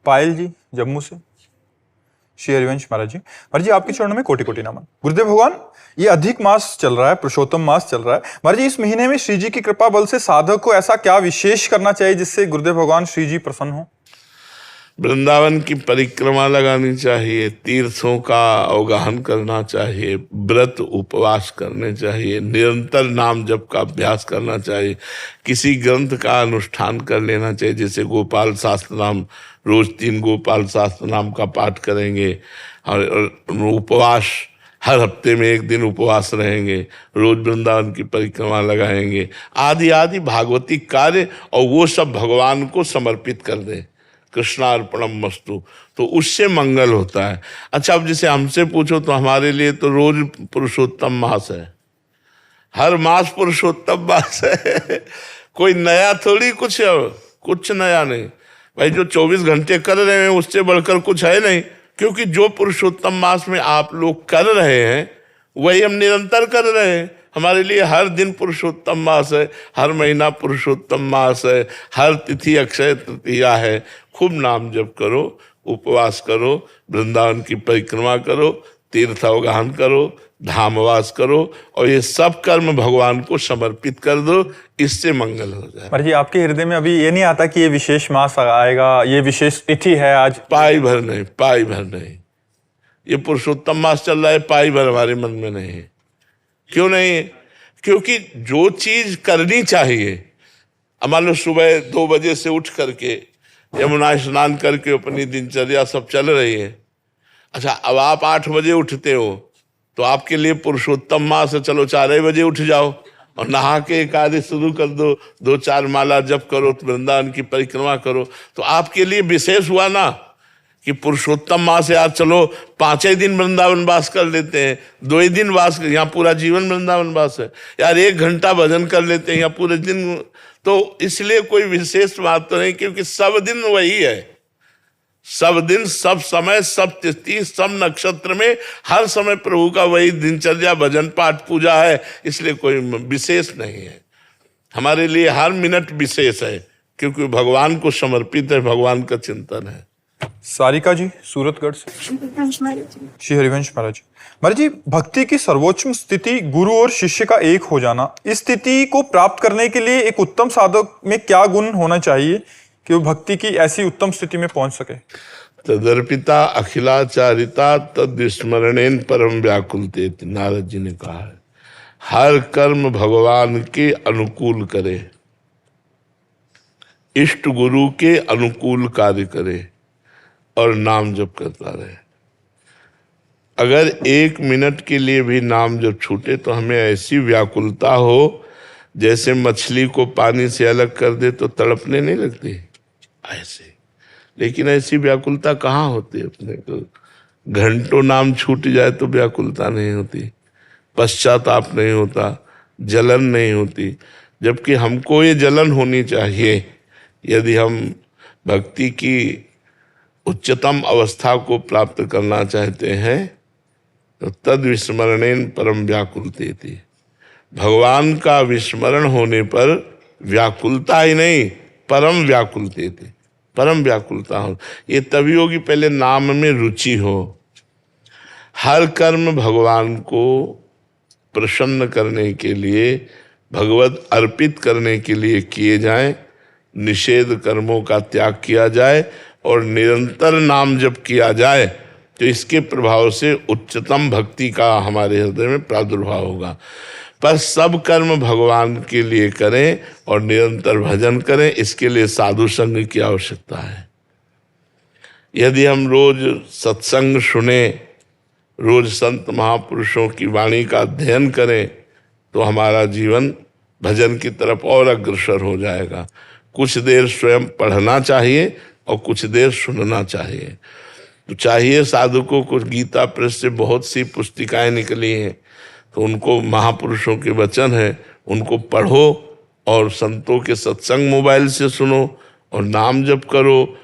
पायल जी जम्मू से। श्री हरिवंश महाराज जी आपके चरणों में कोटि कोटि नमन। गुरुदेव भगवान, ये अधिक मास चल रहा है, पुरुषोत्तम मास चल रहा है। महाराज जी, इस महीने में श्री जी की कृपा बल से साधक को ऐसा क्या विशेष करना चाहिए जिससे गुरुदेव भगवान श्री जी प्रसन्न हो? वृंदावन की परिक्रमा लगानी चाहिए, तीर्थों का अवगाहन करना चाहिए, व्रत उपवास करने चाहिए, निरंतर नाम जप का अभ्यास करना चाहिए, किसी ग्रंथ का अनुष्ठान कर लेना चाहिए। जैसे गोपाल शास्त्र नाम, रोज 3 गोपाल शास्त्र नाम का पाठ करेंगे, और उपवास हर हफ्ते में 1 दिन उपवास रहेंगे, रोज वृंदावन की परिक्रमा लगाएंगे, आदि आदि भागवती कार्य, और वो सब भगवान को समर्पित कर दें, कृष्णार्पणम मस्तु, तो उससे मंगल होता है। अच्छा, अब जैसे हमसे पूछो तो हमारे लिए तो रोज पुरुषोत्तम मास है, हर मास पुरुषोत्तम मास है। कोई नया थोड़ी कुछ नया नहीं भाई। जो 24 घंटे कर रहे हैं उससे बढ़कर कुछ है नहीं, क्योंकि जो पुरुषोत्तम मास में आप लोग कर रहे हैं वही हम निरंतर कर रहे हैं। हमारे लिए हर दिन पुरुषोत्तम मास है, हर महीना पुरुषोत्तम मास है, हर तिथि अक्षय तृतीया है। खूब नाम जप करो, उपवास करो, वृंदावन की परिक्रमा करो, तीर्थ अवगाहन करो, धामवास करो, और ये सब कर्म भगवान को समर्पित कर दो, इससे मंगल हो जाए। महाराज जी, आपके हृदय में अभी ये नहीं आता कि ये विशेष मास आएगा, ये विशेष तिथि है आज? पाई भर नहीं। ये पुरुषोत्तम मास चल रहा है, पाई भर हमारे मन में नहीं है। क्यों नहीं है? क्योंकि जो चीज करनी चाहिए, मान लो सुबह 2 बजे से उठ करके यमुना स्नान करके अपनी दिनचर्या सब चल रही है। अच्छा, अब आप 8 बजे उठते हो तो आपके लिए पुरुषोत्तम मास है, चलो 4 बजे उठ जाओ और नहा के एकादशी शुरू कर दो, 2-4 माला जप करो, वृंदावन की परिक्रमा करो, तो आपके लिए विशेष हुआ ना कि पुरुषोत्तम मास है। आज चलो 5 दिन वृंदावन वास कर लेते हैं, 2 दिन वास, यहाँ पूरा जीवन वृंदावन वास है। यार 1 घंटा भजन कर लेते हैं, यहाँ पूरे दिन। तो इसलिए कोई विशेष बात तो नहीं, क्योंकि सब दिन वही है। सब दिन, सब समय, सब तिथि, सब नक्षत्र में हर समय प्रभु का वही दिनचर्या, भजन पाठ पूजा है। इसलिए कोई विशेष नहीं है। हमारे लिए हर मिनट विशेष है, क्योंकि भगवान को समर्पित है, भगवान का चिंतन है। सारिका जी सूरतगढ़ से। श्री हरिवंश महाराज जी। महाराज जी, भक्ति की सर्वोच्च स्थिति गुरु और शिष्य का एक हो जाना, इस स्थिति को प्राप्त करने के लिए एक उत्तम साधक में क्या गुण होना चाहिए कि वो भक्ति की ऐसी उत्तम स्थिति में पहुंच सके? तदर्पिता अखिलाचारिता तद्विस्मरणेन परम व्याकुलते, नारद जी ने कहा है। हर कर्म भगवान के अनुकूल करे, इष्ट गुरु के अनुकूल कार्य करे, और नाम जप करता रहे। अगर 1 मिनट के लिए भी नाम जब छूटे तो हमें ऐसी व्याकुलता हो, जैसे मछली को पानी से अलग कर दे तो तड़पने नहीं लगती ऐसे। लेकिन ऐसी व्याकुलता कहाँ होती है अपने को? घंटों नाम छूट जाए तो व्याकुलता नहीं होती, पश्चाताप नहीं होता, जलन नहीं होती। जबकि हमको ये जलन होनी चाहिए। यदि हम भक्ति की उच्चतम अवस्था को प्राप्त करना चाहते हैं तो तद विस्मरणेन परम व्याकुलते थी। भगवान का विस्मरण होने पर व्याकुलता ही नहीं, परम व्याकुलते थे, परम व्याकुलता हो। ये तभी होगी पहले नाम में रुचि हो। हर कर्म भगवान को प्रसन्न करने के लिए, भगवत अर्पित करने के लिए किए जाएं, निषेध कर्मों का त्याग किया जाए और निरंतर नाम जप किया जाए, तो इसके प्रभाव से उच्चतम भक्ति का हमारे हृदय में प्रादुर्भाव होगा। पर सब कर्म भगवान के लिए करें और निरंतर भजन करें, इसके लिए साधु संग की आवश्यकता है। यदि हम रोज सत्संग सुने, रोज संत महापुरुषों की वाणी का अध्ययन करें, तो हमारा जीवन भजन की तरफ और अग्रसर हो जाएगा। कुछ देर स्वयं पढ़ना चाहिए और कुछ देर सुनना चाहिए। तो चाहिए साधुकों को, गीता प्रेस से बहुत सी पुस्तिकाएं निकली हैं, तो उनको महापुरुषों के वचन हैं, उनको पढ़ो और संतों के सत्संग मोबाइल से सुनो और नाम जप करो।